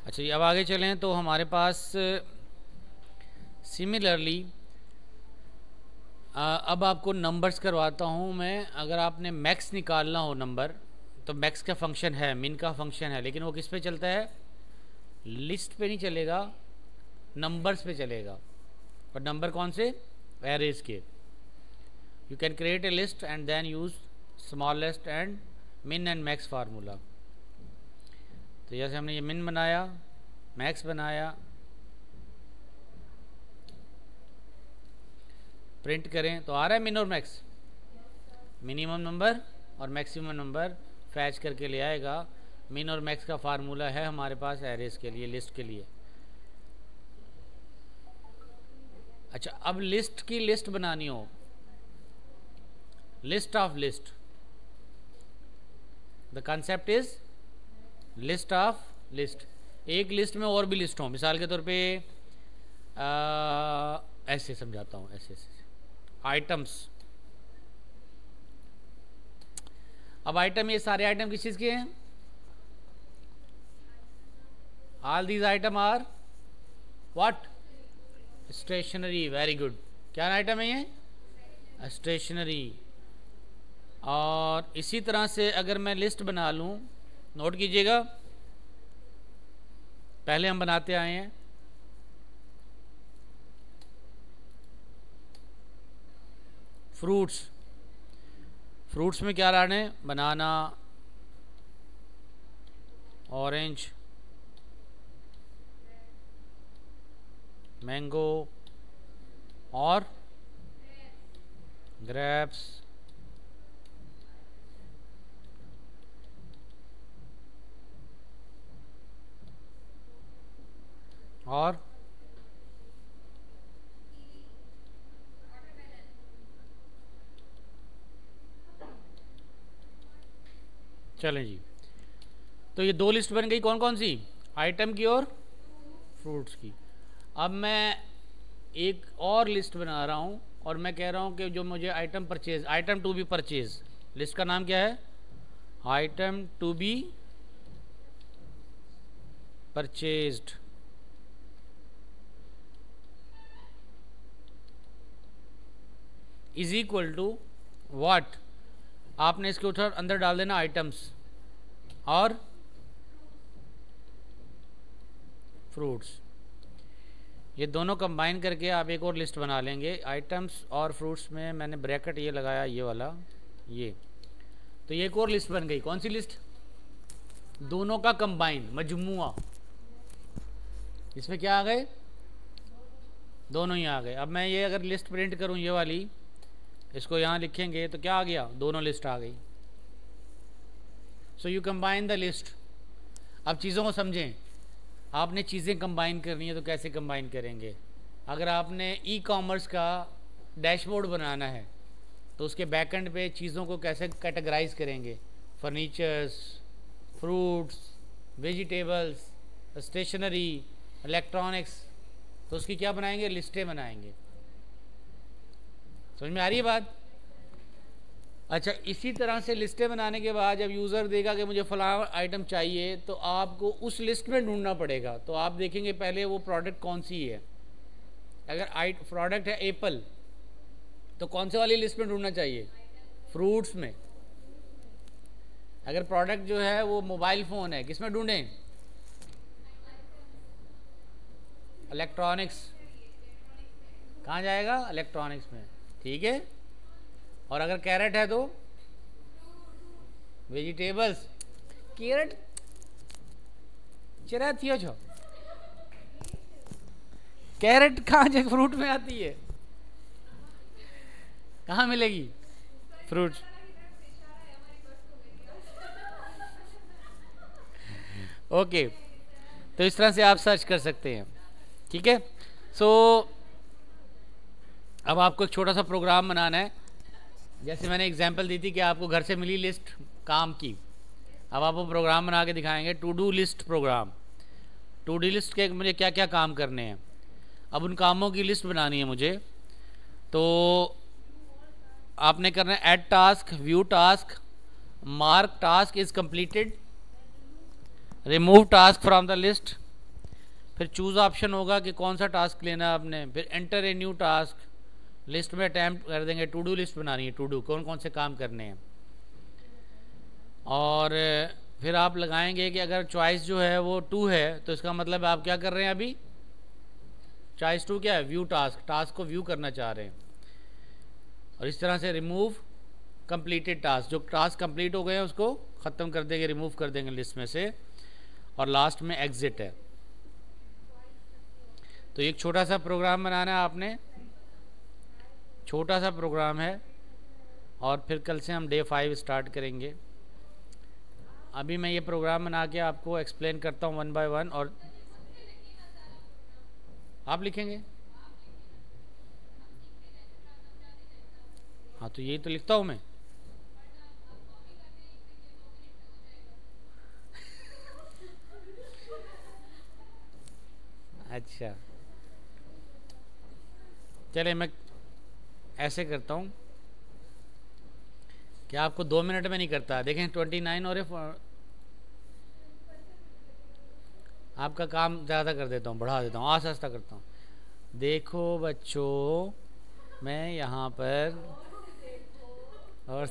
अच्छा, ये अब आगे चलें तो हमारे पास सिमिलरली अब आपको नंबर्स करवाता हूँ मैं। अगर आपने मैक्स निकालना हो नंबर, तो मैक्स का फंक्शन है, मिन का फंक्शन है, लेकिन वो किस पे चलता है? लिस्ट पे नहीं चलेगा, नंबर्स पे चलेगा। और नंबर कौन से? एरेज के। You can create a list and then use smallest and min and max formula. तो जैसे हमने ये मिन बनाया, मैक्स बनाया, प्रिंट करें तो आ रहा है मिन और मैक्स। मिनिमम नंबर और मैक्सिमम नंबर फैच करके ले आएगा। मिन और मैक्स का फार्मूला है हमारे पास एरेज के लिए, लिस्ट के लिए। अच्छा, अब लिस्ट की लिस्ट बनानी हो, list of list, the concept is list of list. एक लिस्ट में और भी लिस्ट हो, मिसाल के तौर पे ऐसे समझाता हूँ, ऐसे आइटम्स। अब आइटम, ये सारे आइटम किस चीज़ के हैं? All these item are what? Stationery. Very good. क्या आइटम है ये? स्टेशनरी। और इसी तरह से अगर मैं लिस्ट बना लूँ, नोट कीजिएगा, पहले हम बनाते आए हैं। फ्रूट्स, फ्रूट्स में क्या लाने? बनाना, ऑरेंज, मैंगो और ग्रेप्स। और चलें जी, तो ये दो लिस्ट बन गई। कौन कौन सी? आइटम की और फ्रूट्स की। अब मैं एक और लिस्ट बना रहा हूँ और मैं कह रहा हूँ कि जो मुझे item purchase, item to be purchase, list का नाम क्या है? Item to be purchased is equal to what? आपने इसके उधर अंदर डाल देना आइटम्स और फ्रूट्स। ये दोनों कंबाइन करके आप एक और लिस्ट बना लेंगे। आइटम्स और फ्रूट्स में मैंने ब्रैकेट ये लगाया, ये वाला, ये। तो ये एक और लिस्ट बन गई। कौन सी लिस्ट? दोनों का कंबाइन, मजमुआ। इसमें क्या आ गए? दोनों ही आ गए। अब मैं ये अगर लिस्ट प्रिंट करूं, ये वाली, इसको यहाँ लिखेंगे तो क्या आ गया? दोनों लिस्ट आ गई। So you combine the list. अब चीज़ों को समझें। आपने चीज़ें कंबाइन करनी है तो कैसे कंबाइन करेंगे? अगर आपने ई कॉमर्स का डैशबोर्ड बनाना है तो उसके बैकएंड पे चीज़ों को कैसे कैटेगराइज करेंगे? Furnitures, fruits, vegetables, stationery, electronics. तो उसकी क्या बनाएंगे? लिस्टें बनाएंगे। समझ में आ रही है बात? अच्छा, इसी तरह से लिस्टें बनाने के बाद जब यूज़र देगा कि मुझे फलां आइटम चाहिए, तो आपको उस लिस्ट में ढूंढना पड़ेगा। तो आप देखेंगे पहले वो प्रोडक्ट कौन सी है। अगर प्रोडक्ट है एप्पल, तो कौन से वाली लिस्ट में ढूंढना चाहिए? फ्रूट्स में। अगर प्रोडक्ट जो है वो मोबाइल फ़ोन है, किस में ढूंढें? इलेक्ट्रॉनिक्स। कहाँ जाएगा? इलेक्ट्रॉनिक्स में। ठीक है। और अगर कैरेट है तो वेजिटेबल्स। कैरेट चरा थियो छो, कैरेट कहाँ जो फ्रूट में आती है? कहाँ मिलेगी? फ्रूट। ओके, तो इस तरह से आप सर्च कर सकते हैं। ठीक है। सो अब आपको एक छोटा सा प्रोग्राम बनाना है। जैसे मैंने एग्जांपल दी थी कि आपको घर से मिली लिस्ट काम की। अब आप वो प्रोग्राम बना के दिखाएंगे, to do list program. To do list के मुझे क्या क्या काम करने हैं, अब उन कामों की लिस्ट बनानी है मुझे। तो आपने करना है add task, view task, mark task is completed, remove task from the list, फिर चूज़ ऑप्शन होगा कि कौन सा टास्क लेना है आपने, फिर enter a new task, list में अटैम्प्ट कर देंगे, टू डू लिस्ट बनानी है, टू डू कौन कौन से काम करने हैं। और फिर आप लगाएंगे कि अगर चॉइस जो है वो 2 है तो इसका मतलब आप क्या कर रहे हैं, अभी चॉइस 2 क्या है, व्यू टास्क, टास्क को व्यू करना चाह रहे हैं। और इस तरह से रिमूव कंप्लीटेड टास्क, जो टास्क कंप्लीट हो गए हैं उसको ख़त्म कर देंगे, रिमूव कर देंगे लिस्ट में से। और लास्ट में एग्जिट है। तो एक छोटा सा प्रोग्राम बनाना है आपने, छोटा सा प्रोग्राम है, और फिर कल से हम डे 5 स्टार्ट करेंगे। अभी मैं ये प्रोग्राम बना के आपको एक्सप्लेन करता हूँ 1 बाय 1। और आप लिखेंगे? हाँ तो यही तो लिखता हूँ मैं। अच्छा चले, मैं ऐसे करता हूँ कि आपको 2 मिनट में नहीं करता। देखें 29 और आपका काम ज़्यादा कर देता हूँ, बढ़ा देता हूँ, आस्ता आस्ता करता हूँ। देखो बच्चों, मैं यहाँ पर और